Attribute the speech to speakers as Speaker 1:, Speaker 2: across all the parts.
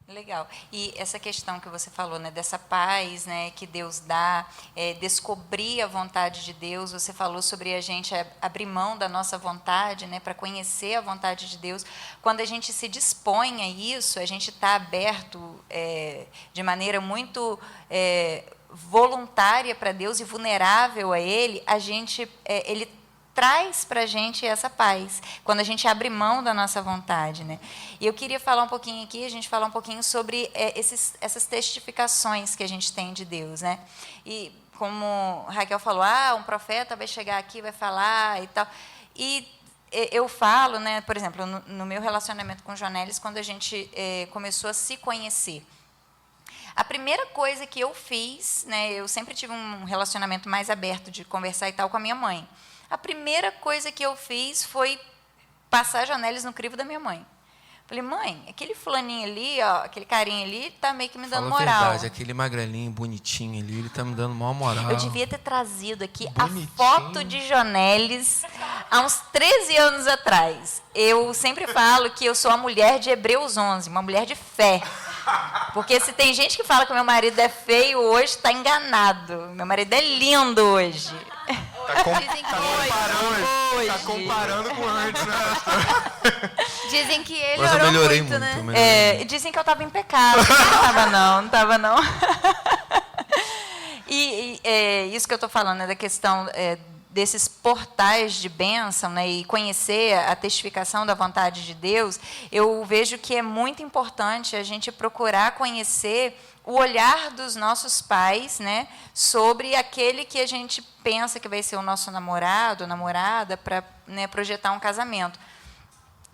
Speaker 1: Legal. E essa questão que você falou, né, dessa paz, né, que Deus dá, descobrir a vontade de Deus. Você falou sobre a gente abrir mão da nossa vontade, né, para conhecer a vontade de Deus. Quando a gente se dispõe a isso, a gente está aberto de maneira muito voluntária para Deus e vulnerável a Ele. Ele traz para a gente essa paz, quando a gente abre mão da nossa vontade, né? E eu queria falar um pouquinho aqui, a gente falar um pouquinho sobre essas testificações que a gente tem de Deus, né? E como Raquel falou, um profeta vai chegar aqui, vai falar e tal. E eu falo, né, por exemplo, no meu relacionamento com o Jonelis, quando a gente começou a se conhecer, a primeira coisa que eu fiz, né, eu sempre tive um relacionamento mais aberto de conversar e tal com a minha mãe. A primeira coisa que eu fiz foi passar Jonelis no crivo da minha mãe. Falei, mãe, aquele fulaninho ali, ó, aquele carinha ali, tá meio que me dando moral.
Speaker 2: Fala a verdade, aquele magrelinho, bonitinho ali, ele tá me dando maior moral.
Speaker 1: Eu devia ter trazido aqui bonitinho. A foto de Jonelis há uns 13 anos atrás. Eu sempre falo que eu sou a mulher de Hebreus 11, uma mulher de fé. Porque se tem gente que fala que meu marido é feio hoje, está enganado. Meu marido é lindo hoje.
Speaker 3: Tá comparando com antes, né?
Speaker 4: Dizem que ele
Speaker 2: Mas eu
Speaker 4: orou
Speaker 2: melhorei
Speaker 4: muito, né?
Speaker 1: Dizem que eu estava em pecado. Não estava não. E isso que eu estou falando, né, da questão desses portais de bênção, né, e conhecer a testificação da vontade de Deus. Eu vejo que é muito importante a gente procurar conhecer o olhar dos nossos pais, né, sobre aquele que a gente pensa que vai ser o nosso namorado ou namorada, para, né, projetar um casamento.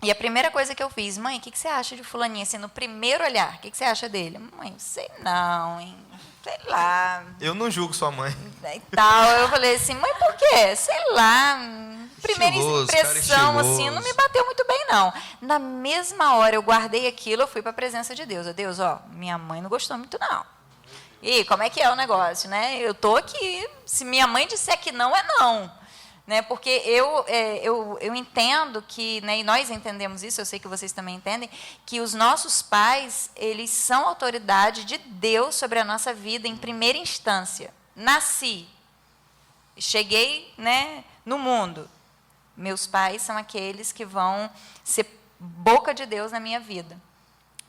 Speaker 1: E a primeira coisa que eu fiz, mãe, o que você acha de fulaninho? Assim, no primeiro olhar, o que você acha dele? Mãe, sei não, hein? Sei lá.
Speaker 3: Eu não julgo sua mãe.
Speaker 1: E tal. Eu falei assim, mãe, por quê? Sei lá. Primeira impressão, assim, não me bateu muito bem, não. Na mesma hora, eu guardei aquilo, eu fui para a presença de Deus. Deus, minha mãe não gostou muito, não. E como é que é o negócio, né? Eu tô aqui, se minha mãe disser que não, é não. Né, porque eu entendo que, né, e nós entendemos isso, eu sei que vocês também entendem, que os nossos pais, eles são autoridade de Deus sobre a nossa vida em primeira instância. Nasci, cheguei, né, no mundo. Meus pais são aqueles que vão ser boca de Deus na minha vida.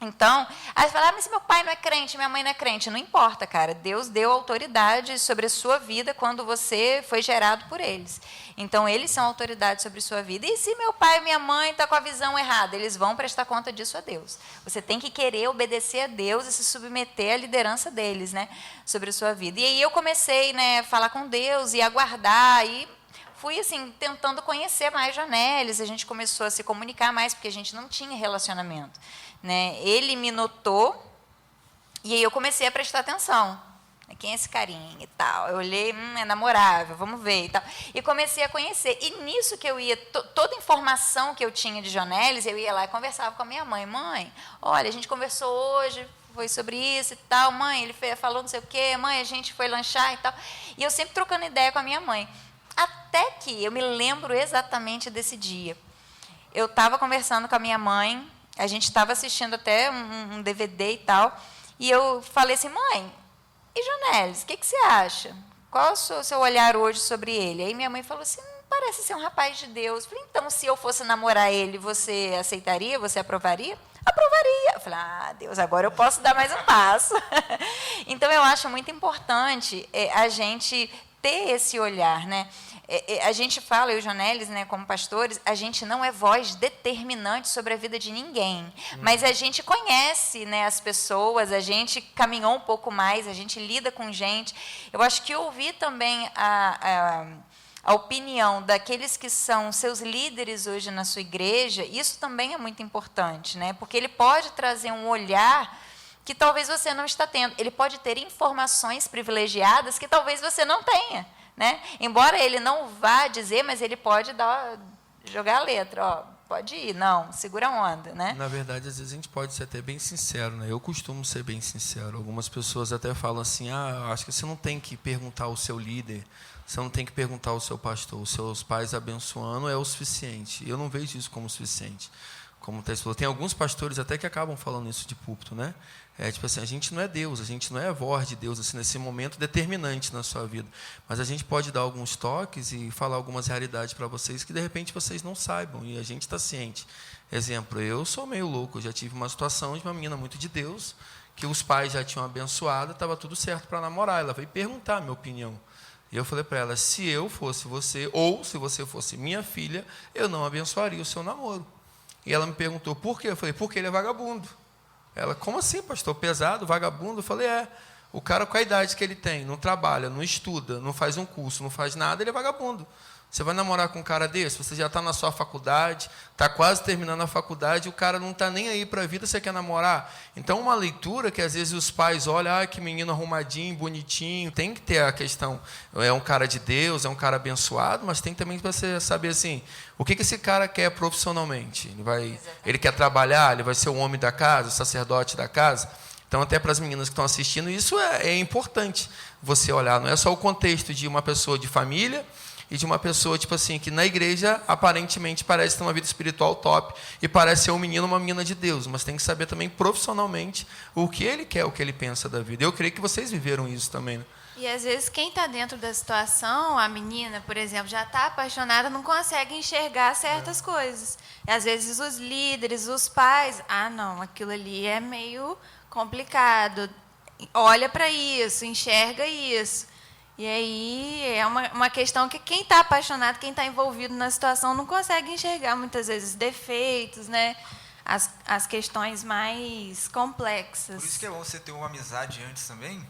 Speaker 1: Então, aí você fala, mas meu pai não é crente, minha mãe não é crente. Não importa, cara. Deus deu autoridade sobre a sua vida quando você foi gerado por eles. Então, eles são autoridade sobre a sua vida. E se meu pai e minha mãe estão com a visão errada, eles vão prestar conta disso a Deus. Você tem que querer obedecer a Deus e se submeter à liderança deles, né, sobre a sua vida. E aí eu comecei, né, a falar com Deus e aguardar, e fui assim, tentando conhecer mais Jonelis. A gente começou a se comunicar mais, porque a gente não tinha relacionamento. Né? Ele me notou, e aí eu comecei a prestar atenção. Quem é esse carinha e tal? Eu olhei, é namorável, vamos ver e tal. E comecei a conhecer. E nisso que eu ia, toda informação que eu tinha de Jonelis, eu ia lá e conversava com a minha mãe. Mãe, olha, a gente conversou hoje, foi sobre isso e tal. Mãe, ele falou não sei o quê. Mãe, a gente foi lanchar e tal. E eu sempre trocando ideia com a minha mãe. Até que eu me lembro exatamente desse dia. Eu estava conversando com a minha mãe, a gente estava assistindo até um DVD e tal, e eu falei assim, mãe, e Jonelis, o que você acha? Qual é o seu olhar hoje sobre ele? Aí minha mãe falou assim, parece ser um rapaz de Deus. Eu falei, então, se eu fosse namorar ele, você aceitaria? Você aprovaria? Aprovaria. Eu falei, Deus, agora eu posso dar mais um passo. Então, eu acho muito importante a gente ter esse olhar, né? A gente fala, eu e o Jonelis, né, como pastores, a gente não é voz determinante sobre a vida de ninguém, mas a gente conhece, né, as pessoas, a gente caminhou um pouco mais, a gente lida com gente. Eu acho que ouvir também a opinião daqueles que são seus líderes hoje na sua igreja, isso também é muito importante, né, porque ele pode trazer um olhar que talvez você não está tendo, ele pode ter informações privilegiadas que talvez você não tenha. Né? Embora ele não vá dizer, mas ele pode jogar a letra, pode ir, não, segura a onda, né?
Speaker 2: Na verdade, às vezes a gente pode ser até bem sincero, né? Eu costumo ser bem sincero. Algumas pessoas até falam assim, acho que você não tem que perguntar ao seu líder, você não tem que perguntar ao seu pastor, os seus pais abençoando é o suficiente. Eu não vejo isso como suficiente. Como o texto falou, tem alguns pastores até que acabam falando isso de púlpito, né? Tipo assim, a gente não é Deus, a gente não é a voz de Deus assim, nesse momento determinante na sua vida. Mas a gente pode dar alguns toques e falar algumas realidades para vocês que, de repente, vocês não saibam. E a gente está ciente. Exemplo, eu sou meio louco. Eu já tive uma situação de uma menina muito de Deus, que os pais já tinham abençoado, estava tudo certo para namorar. Ela veio perguntar a minha opinião. E eu falei para ela, se eu fosse você, ou se você fosse minha filha, eu não abençoaria o seu namoro. E ela me perguntou, por quê? Eu falei, porque ele é vagabundo. Ela, como assim, pastor? Pesado, vagabundo? Eu falei, o cara com a idade que ele tem, não trabalha, não estuda, não faz um curso, não faz nada, ele é vagabundo. Você vai namorar com um cara desse? Você já está na sua faculdade, está quase terminando a faculdade, e o cara não está nem aí para a vida, você quer namorar? Então, uma leitura que às vezes os pais olham, que menino arrumadinho, bonitinho, tem que ter a questão, é um cara de Deus, é um cara abençoado, mas tem também para você saber assim, o que esse cara quer profissionalmente? Ele quer trabalhar, ele vai ser o homem da casa, o sacerdote da casa? Então, até para as meninas que estão assistindo, isso é importante você olhar, não é só o contexto de uma pessoa de família, e de uma pessoa, tipo assim, que na igreja aparentemente parece ter uma vida espiritual top e parece ser um menino ou uma menina de Deus, mas tem que saber também profissionalmente o que ele quer, o que ele pensa da vida. Eu creio que vocês viveram isso também, né?
Speaker 4: E às vezes quem está dentro da situação, a menina, por exemplo, já está apaixonada, não consegue enxergar certas coisas. E às vezes os líderes, os pais, não, aquilo ali é meio complicado. Olha para isso, enxerga isso. E aí é uma questão que quem está apaixonado, quem está envolvido na situação, não consegue enxergar muitas vezes defeitos, né? As questões mais complexas.
Speaker 5: Por isso que é bom você ter uma amizade antes também,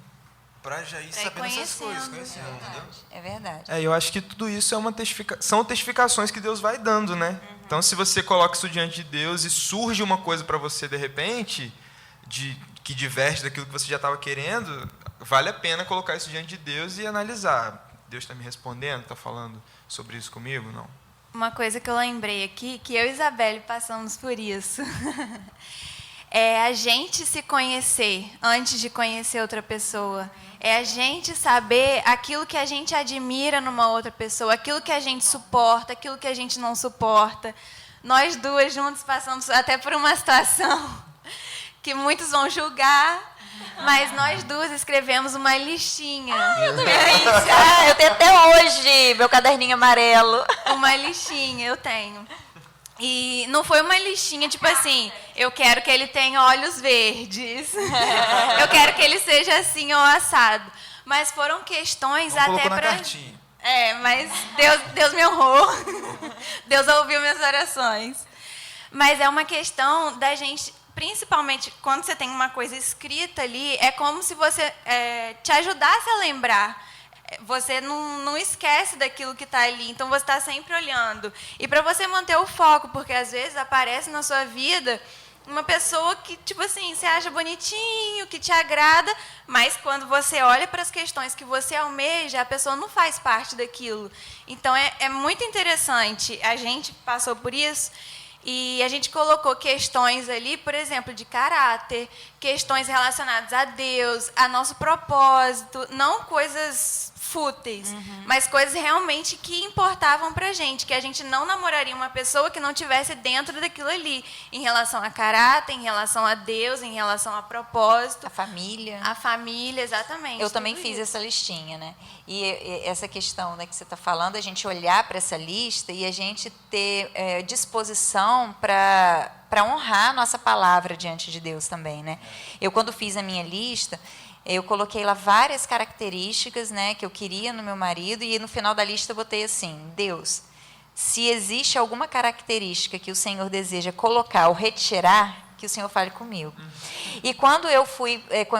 Speaker 5: para já ir sabendo essas coisas, conhecendo, entendeu?
Speaker 1: É verdade.
Speaker 3: Eu acho que tudo isso são testificações que Deus vai dando, né? Então, se você coloca isso diante de Deus e surge uma coisa para você de repente, que diverge daquilo que você já estava querendo, vale a pena colocar isso diante de Deus e analisar. Deus está me respondendo? Está falando sobre isso comigo? Não.
Speaker 4: Uma coisa que eu lembrei aqui, que eu e Isabelle passamos por isso, é a gente se conhecer antes de conhecer outra pessoa. É a gente saber aquilo que a gente admira numa outra pessoa, aquilo que a gente suporta, aquilo que a gente não suporta. Nós duas juntas passamos até por uma situação que muitos vão julgar, mas nós duas escrevemos uma listinha.
Speaker 1: Eu também fiz. Eu tenho até hoje meu caderninho amarelo.
Speaker 4: Uma listinha, eu tenho. E não foi uma listinha tipo assim, eu quero que ele tenha olhos verdes, eu quero que ele seja assim ou assado. Mas foram questões
Speaker 5: não
Speaker 4: até para...
Speaker 5: cartinha.
Speaker 4: Mas Deus me honrou. Deus ouviu minhas orações. Mas é uma questão da gente... Principalmente quando você tem uma coisa escrita ali, é como se você te ajudasse a lembrar. Você não esquece daquilo que está ali, então você está sempre olhando. E para você manter o foco, porque às vezes aparece na sua vida uma pessoa que, tipo assim, você acha bonitinho, que te agrada, mas quando você olha para as questões que você almeja, a pessoa não faz parte daquilo. Então é muito interessante. A gente passou por isso. E a gente colocou questões ali, por exemplo, de caráter, questões relacionadas a Deus, a nosso propósito, não coisas fúteis, mas coisas realmente que importavam para a gente, que a gente não namoraria uma pessoa que não tivesse dentro daquilo ali, em relação a caráter, em relação a Deus, em relação a propósito.
Speaker 1: A família.
Speaker 4: A família, exatamente.
Speaker 1: Eu também fiz essa listinha, né? E essa questão, né, que você está falando, a gente olhar para essa lista e a gente ter disposição para honrar a nossa palavra diante de Deus também, né? Eu, quando fiz a minha lista, eu coloquei lá várias características, né, que eu queria no meu marido, e no final da lista eu botei assim: Deus, se existe alguma característica que o Senhor deseja colocar ou retirar, que o Senhor fale comigo. E quando eu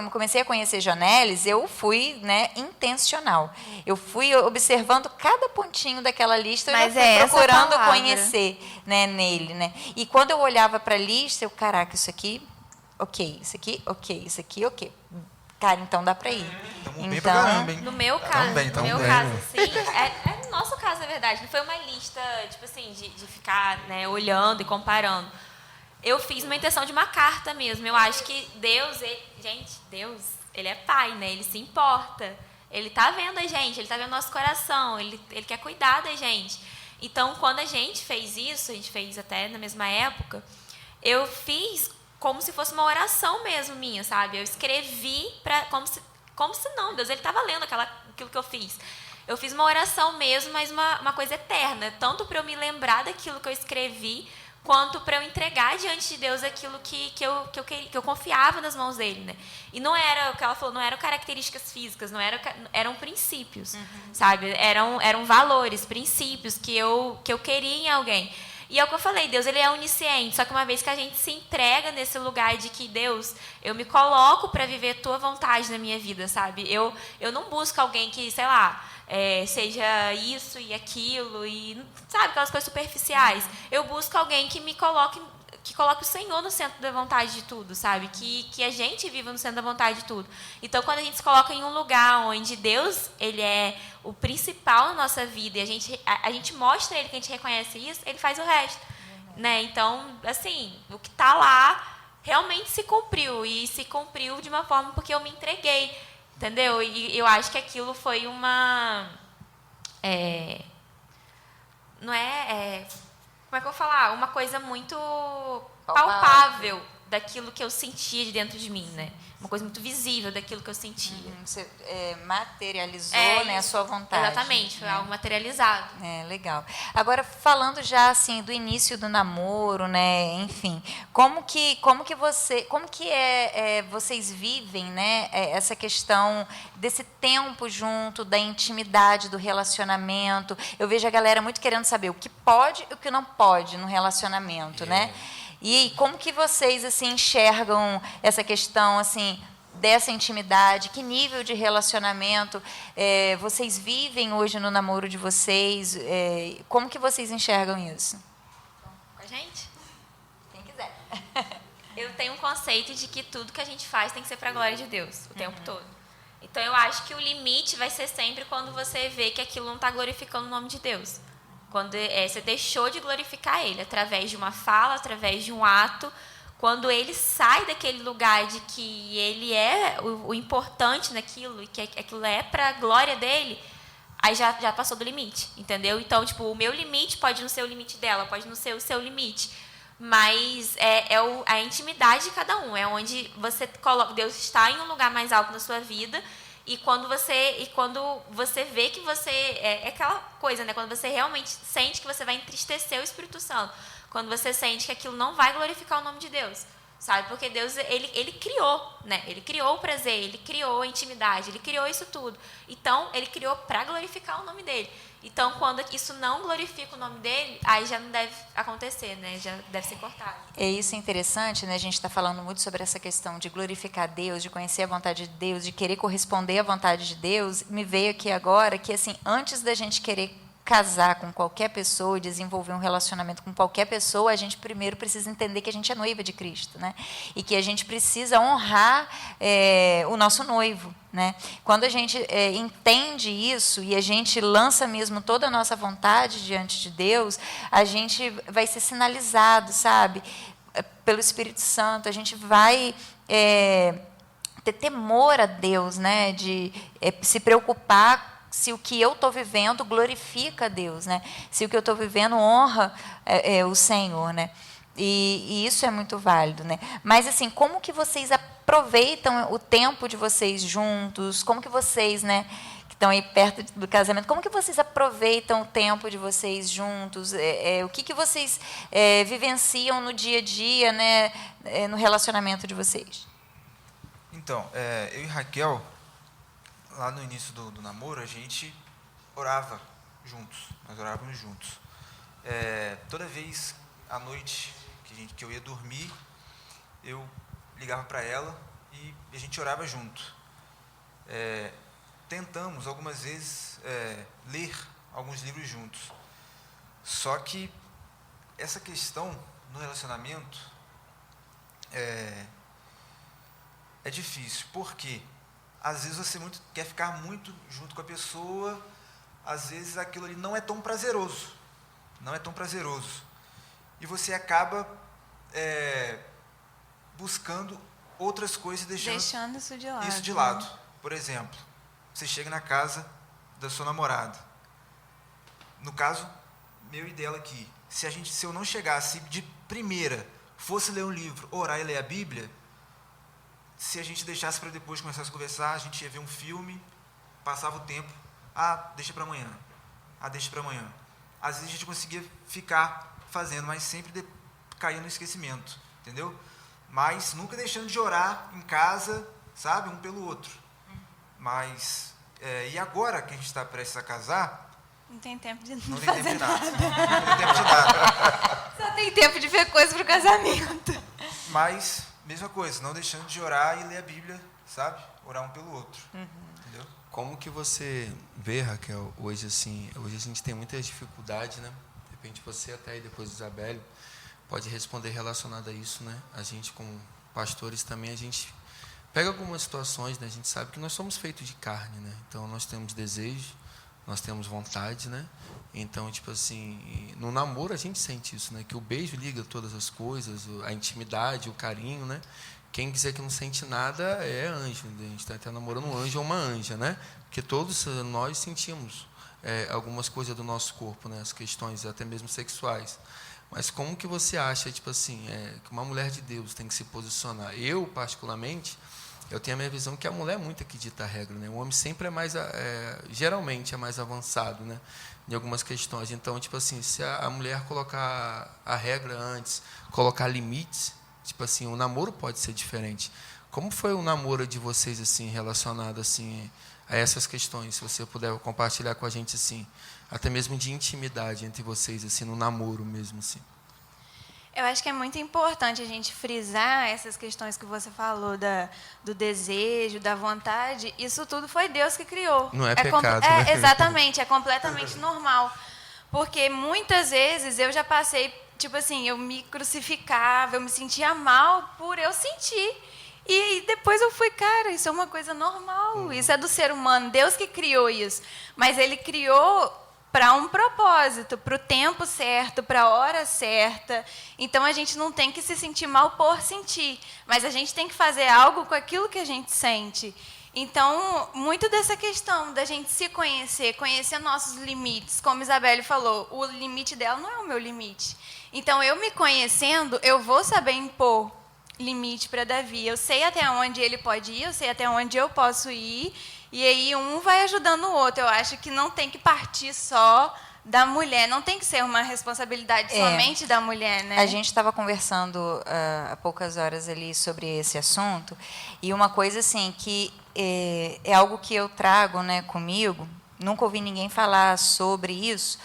Speaker 1: comecei a conhecer Jonelis, eu fui, né, intencional. Eu fui observando cada pontinho daquela lista,
Speaker 4: mas
Speaker 1: eu fui procurando conhecer, né, nele, né. E quando eu olhava para a lista, caraca, isso aqui, ok, isso aqui, ok, isso aqui, ok. Cara, então dá para ir.
Speaker 5: Bem pra caramba, hein?
Speaker 6: No meu caso, assim, no nosso caso, na verdade, não foi uma lista, tipo assim, de ficar, né, olhando e comparando. Eu fiz uma intenção de uma carta mesmo. Eu acho que Deus, Deus, ele é pai, né? Ele se importa. Ele tá vendo a gente, ele tá vendo o nosso coração, ele quer cuidar da gente. Então, quando a gente fez isso, a gente fez até na mesma época, eu fiz como se fosse uma oração mesmo minha, sabe? Eu escrevi como se não, Deus, ele estava lendo aquilo que eu fiz. Eu fiz uma oração mesmo, mas uma coisa eterna, tanto para eu me lembrar daquilo que eu escrevi, quanto para eu entregar diante de Deus aquilo que eu confiava nas mãos dele, né? E não era o que ela falou, não eram características físicas, eram princípios, sabe? Eram valores, princípios que eu queria em alguém. E é o que eu falei, Deus, ele é onisciente, só que uma vez que a gente se entrega nesse lugar de que, Deus, eu me coloco para viver a tua vontade na minha vida, sabe? Eu não busco alguém que, sei lá, seja isso e aquilo, e, sabe, aquelas coisas superficiais. Eu busco alguém que coloque o Senhor no centro da vontade de tudo, sabe? Que a gente viva no centro da vontade de tudo. Então, quando a gente se coloca em um lugar onde Deus, ele é o principal na nossa vida, e a gente mostra ele que a gente reconhece isso, ele faz o resto, né? Então, assim, o que está lá realmente se cumpriu, e se cumpriu de uma forma porque eu me entreguei, entendeu? E eu acho que aquilo foi uma... como é que eu vou falar? Uma coisa muito palpável daquilo que eu sentia de dentro de mim, né? Uma coisa muito visível daquilo que eu sentia.
Speaker 1: Você materializou, né, a sua vontade.
Speaker 6: Exatamente, foi algo materializado.
Speaker 1: Legal. Agora, falando já assim do início do namoro, né, enfim, como que vocês vivem, né, essa questão desse tempo junto, da intimidade, do relacionamento? Eu vejo a galera muito querendo saber o que pode e o que não pode no relacionamento, né? E como que vocês assim enxergam essa questão assim dessa intimidade? Que nível de relacionamento vocês vivem hoje no namoro de vocês? Como que vocês enxergam isso?
Speaker 6: Com a gente?
Speaker 1: Quem quiser.
Speaker 6: Eu tenho um conceito de que tudo que a gente faz tem que ser para a glória de Deus, o tempo todo. Então, eu acho que o limite vai ser sempre quando você vê que aquilo não está glorificando o nome de Deus. Quando você deixou de glorificar Ele, através de uma fala, através de um ato, quando Ele sai daquele lugar de que Ele é o importante naquilo, e que aquilo é para a glória dEle, aí já passou do limite, entendeu? Então, tipo, o meu limite pode não ser o limite dela, pode não ser o seu limite, mas a intimidade de cada um, é onde você coloca, Deus está em um lugar mais alto na sua vida. E quando você vê que você... É aquela coisa, né? Quando você realmente sente que você vai entristecer o Espírito Santo. Quando você sente que aquilo não vai glorificar o nome de Deus. Sabe? Porque Deus, ele criou, né? Ele criou o prazer, ele criou a intimidade, ele criou isso tudo. Então, ele criou para glorificar o nome dele. Então, quando isso não glorifica o nome dele, aí já não deve acontecer, né? Já deve ser cortado.
Speaker 1: Isso é interessante, né? A gente está falando muito sobre essa questão de glorificar Deus, de conhecer a vontade de Deus, de querer corresponder à vontade de Deus. Me veio aqui agora que, assim, antes da gente querer casar com qualquer pessoa, desenvolver um relacionamento com qualquer pessoa, a gente primeiro precisa entender que a gente é noiva de Cristo, né? E que a gente precisa honrar o nosso noivo, né? Quando a gente entende isso e a gente lança mesmo toda a nossa vontade diante de Deus, a gente vai ser sinalizado, sabe? Pelo Espírito Santo, a gente vai ter temor a Deus, né? De se preocupar se o que eu estou vivendo glorifica a Deus, né? Se o que eu estou vivendo honra o Senhor, né? E isso é muito válido, né? Mas, assim, como que vocês aproveitam o tempo de vocês juntos? Como que vocês, né, que estão aí perto do casamento, como que vocês aproveitam o tempo de vocês juntos? O que vocês vivenciam no dia a dia, né, no relacionamento de vocês?
Speaker 5: Então, eu e Raquel, lá no início do namoro, a gente orava juntos. Nós orávamos juntos. Toda vez à noite que eu ia dormir, eu ligava para ela e a gente orava junto. Tentamos algumas vezes ler alguns livros juntos. Só que essa questão no relacionamento é difícil. Por quê? Às vezes você quer ficar muito junto com a pessoa, às vezes aquilo ali não é tão prazeroso. Não é tão prazeroso. E você acaba buscando outras coisas e deixando
Speaker 4: isso de lado.
Speaker 5: Isso de lado. Por exemplo, você chega na casa da sua namorada. No caso, meu e dela aqui. Se eu não chegasse de primeira fosse ler um livro, orar e ler a Bíblia, se a gente deixasse para depois começar a conversar, a gente ia ver um filme, passava o tempo, deixa para amanhã, deixa para amanhã. Às vezes a gente conseguia ficar fazendo, mas sempre caía no esquecimento, entendeu? Mas nunca deixando de orar em casa, sabe, um pelo outro. Mas, e agora que a gente está prestes a casar,
Speaker 4: não tem tempo de
Speaker 5: não tem
Speaker 4: fazer
Speaker 5: tempo de
Speaker 4: nada.
Speaker 5: nada. Não tem tempo de nada.
Speaker 4: Só tem tempo de ver coisa pro casamento.
Speaker 5: Mas, mesma coisa, não deixando de orar e ler a Bíblia, sabe? Orar um pelo outro. Entendeu?
Speaker 2: Como que você vê, Raquel, hoje assim, hoje a gente tem muitas dificuldades, né? De repente você até aí depois Isabelle pode responder relacionado a isso, né? A gente como pastores também, a gente pega algumas situações, né? A gente sabe que nós somos feitos de carne, né? Então nós temos desejo, nós temos vontade, né? Então, tipo assim, no namoro a gente sente isso, né? Que o beijo liga todas as coisas, a intimidade, o carinho, né? Quem quiser que não sente nada é anjo, né? A gente está até namorando um anjo ou uma anja, né? Porque todos nós sentimos algumas coisas do nosso corpo, né? As questões até mesmo sexuais. Mas como que você acha, tipo assim, que uma mulher de Deus tem que se posicionar? Eu, particularmente, eu tenho a minha visão que a mulher é muito que dita a regra, né? O homem sempre é mais, geralmente é mais avançado, né? Em algumas questões. Então, tipo assim, se a mulher colocar a regra antes, colocar limites, tipo assim, o namoro pode ser diferente. Como foi o namoro de vocês, assim, relacionado, assim, a essas questões? Se você puder compartilhar com a gente, assim, até mesmo de intimidade entre vocês, assim, no namoro mesmo, assim.
Speaker 4: Eu acho que é muito importante a gente frisar essas questões que você falou do desejo, da vontade. Isso tudo foi Deus que criou.
Speaker 2: Não é pecado, né?
Speaker 4: Exatamente, é completamente normal. Porque muitas vezes eu já passei, tipo assim, eu me crucificava, eu me sentia mal por eu sentir. E depois eu fui, cara, isso é uma coisa normal, isso é do ser humano, Deus que criou isso. Mas Ele criou para um propósito, para o tempo certo, para a hora certa. Então, a gente não tem que se sentir mal por sentir, mas a gente tem que fazer algo com aquilo que a gente sente. Então, muito dessa questão da gente se conhecer, conhecer nossos limites, como Isabelle falou, o limite dela não é o meu limite. Então, eu me conhecendo, eu vou saber impor limite para Davi. Eu sei até onde ele pode ir, eu sei até onde eu posso ir, e aí um vai ajudando o outro. Eu acho que não tem que partir só da mulher, não tem que ser uma responsabilidade somente da mulher, né?
Speaker 1: A gente estava conversando há poucas horas ali sobre esse assunto, e uma coisa assim que é algo que eu trago, né, comigo, nunca ouvi ninguém falar sobre isso,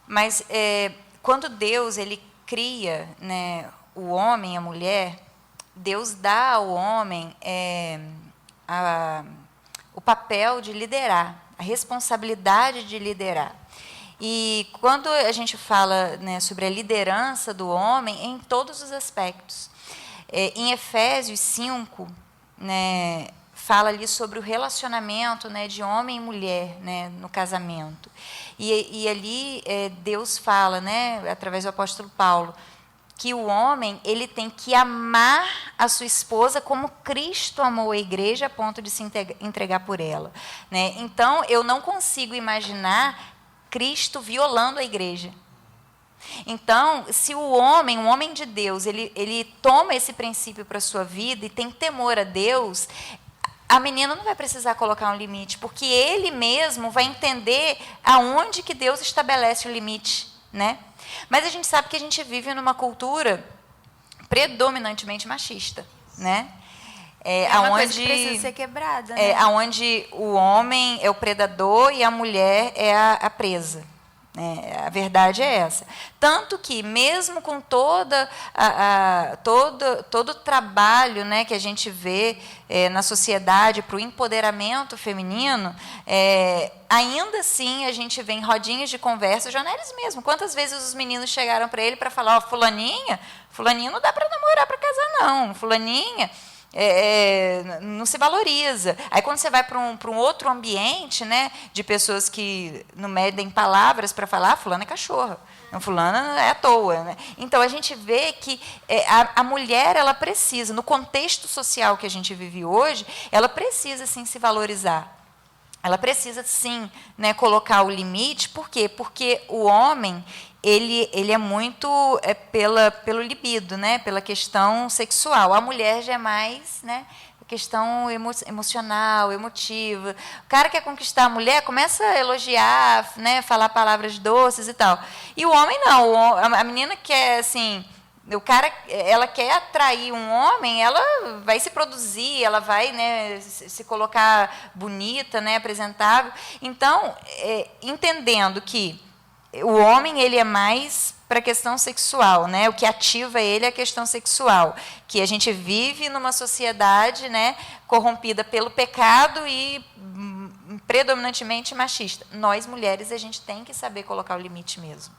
Speaker 1: mas quando Deus ele cria, né, o homem e a mulher, Deus dá ao homem o papel de liderar, a responsabilidade de liderar. E quando a gente fala, né, sobre a liderança do homem, em todos os aspectos. Em Efésios 5, né, fala ali sobre o relacionamento, né, de homem e mulher, né, no casamento. E ali Deus fala, né, através do apóstolo Paulo, que o homem ele tem que amar a sua esposa como Cristo amou a igreja a ponto de se entregar por ela, né? Então, eu não consigo imaginar Cristo violando a igreja. Então, se o homem, um homem de Deus, ele toma esse princípio para a sua vida e tem temor a Deus, a menina não vai precisar colocar um limite, porque ele mesmo vai entender aonde que Deus estabelece o limite, né? Mas a gente sabe que a gente vive numa cultura predominantemente machista, né?
Speaker 4: Uma coisa que precisa ser quebrada, né?
Speaker 1: Onde o homem é o predador e a mulher é a presa. A verdade é essa. Tanto que, mesmo com todo o trabalho, né, que a gente vê na sociedade para o empoderamento feminino, ainda assim a gente vê em rodinhas de conversa, Jonelis mesmo, quantas vezes os meninos chegaram para ele para falar, fulaninha não dá para namorar para casar não, fulaninha não se valoriza. Aí quando você vai para um outro ambiente, né, de pessoas que não medem palavras para falar, fulana é cachorra, não, fulana é à toa, né? Então a gente vê que a mulher ela precisa, no contexto social que a gente vive hoje, ela precisa sim se valorizar. Ela precisa sim, né, colocar o limite. Por quê? Porque o homem ele é muito pelo libido, né? Pela questão sexual. A mulher já é mais, né? Questão emocional, emotiva. O cara quer conquistar a mulher, começa a elogiar, né? Falar palavras doces e tal. E o homem não. A menina quer, assim... ela quer atrair um homem, ela vai se produzir, ela vai, né, se colocar bonita, né, apresentável. Então, entendendo que o homem ele é mais para a questão sexual, né? O que ativa ele é a questão sexual, que a gente vive numa sociedade, né, corrompida pelo pecado e predominantemente machista. Nós mulheres a gente tem que saber colocar o limite mesmo.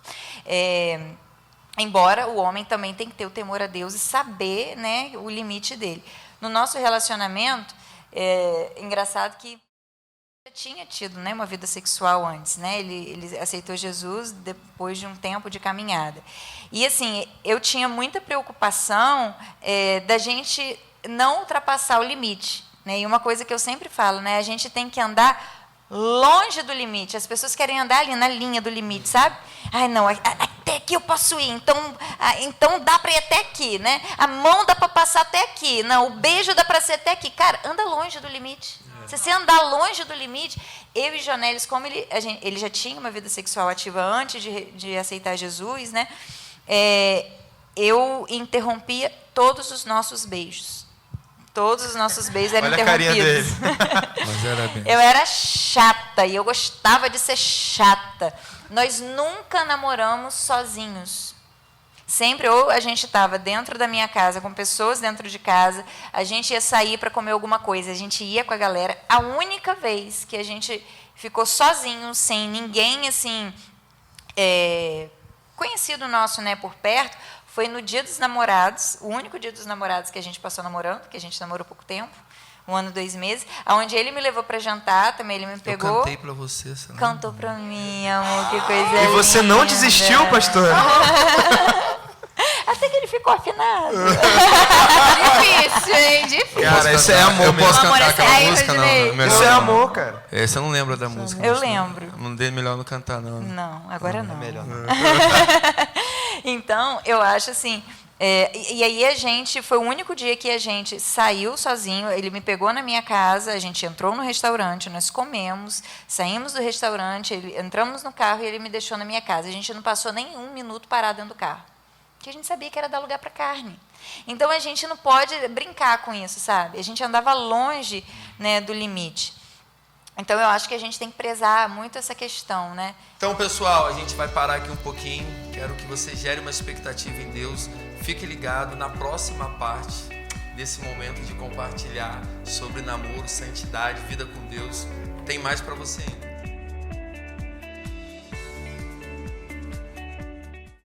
Speaker 1: Embora o homem também tem que ter o temor a Deus e saber, né, o limite dele. No nosso relacionamento, engraçado que já tinha tido, né, uma vida sexual antes, né? Ele aceitou Jesus depois de um tempo de caminhada. E assim, eu tinha muita preocupação da gente não ultrapassar o limite, né? E uma coisa que eu sempre falo, né, a gente tem que andar longe do limite. As pessoas querem andar ali na linha do limite, sabe? Ai, não, até aqui eu posso ir, então dá para ir até aqui, né? A mão dá para passar até aqui, não, o beijo dá para ser até aqui. Cara, anda longe do limite. Se você andar longe do limite, eu e Jonelis, como ele já tinha uma vida sexual ativa antes de aceitar Jesus, né? Eu interrompia todos os nossos beijos. Todos os nossos beijos eram interrompidos. Olha a carinha dele.
Speaker 2: Mas era bem.
Speaker 1: Eu era chata e eu gostava de ser chata. Nós nunca namoramos sozinhos. Sempre ou a gente estava dentro da minha casa, com pessoas dentro de casa, a gente ia sair para comer alguma coisa, a gente ia com a galera. A única vez que a gente ficou sozinho, sem ninguém assim conhecido nosso, né, por perto, foi no Dia dos Namorados, o único Dia dos Namorados que a gente passou namorando, que a gente namorou pouco tempo, 1 ano, 2 meses, onde ele me levou para jantar, também ele me pegou.
Speaker 2: Eu cantei para você, você
Speaker 1: cantou para mim, amor, que coisa linda.
Speaker 3: E você não desistiu, pastor?
Speaker 1: Até que ele ficou afinado.
Speaker 4: Difícil, hein? Difícil.
Speaker 3: Cara, isso é amor.
Speaker 2: Eu posso
Speaker 1: Amor,
Speaker 2: cantar aquela
Speaker 1: aí,
Speaker 2: música? Não,
Speaker 3: Isso é amor, cara.
Speaker 2: Você não lembra da música?
Speaker 1: Eu lembro.
Speaker 2: Não dei melhor não cantar, não.
Speaker 1: Não, agora não.
Speaker 3: É melhor não.
Speaker 1: Então, eu acho assim... e aí foi o único dia que a gente saiu sozinho, ele me pegou na minha casa, a gente entrou no restaurante, nós comemos, saímos do restaurante, entramos no carro e ele me deixou na minha casa. A gente não passou nem 1 minuto parado dentro do carro, porque a gente sabia que era dar lugar para carne. Então, a gente não pode brincar com isso, sabe? A gente andava longe, né, do limite. Então, eu acho que a gente tem que prezar muito essa questão, né?
Speaker 2: Então, pessoal, a gente vai parar aqui um pouquinho. Quero que você gere uma expectativa em Deus. Fique ligado na próxima parte desse momento de compartilhar sobre namoro, santidade, vida com Deus. Tem mais para você ainda.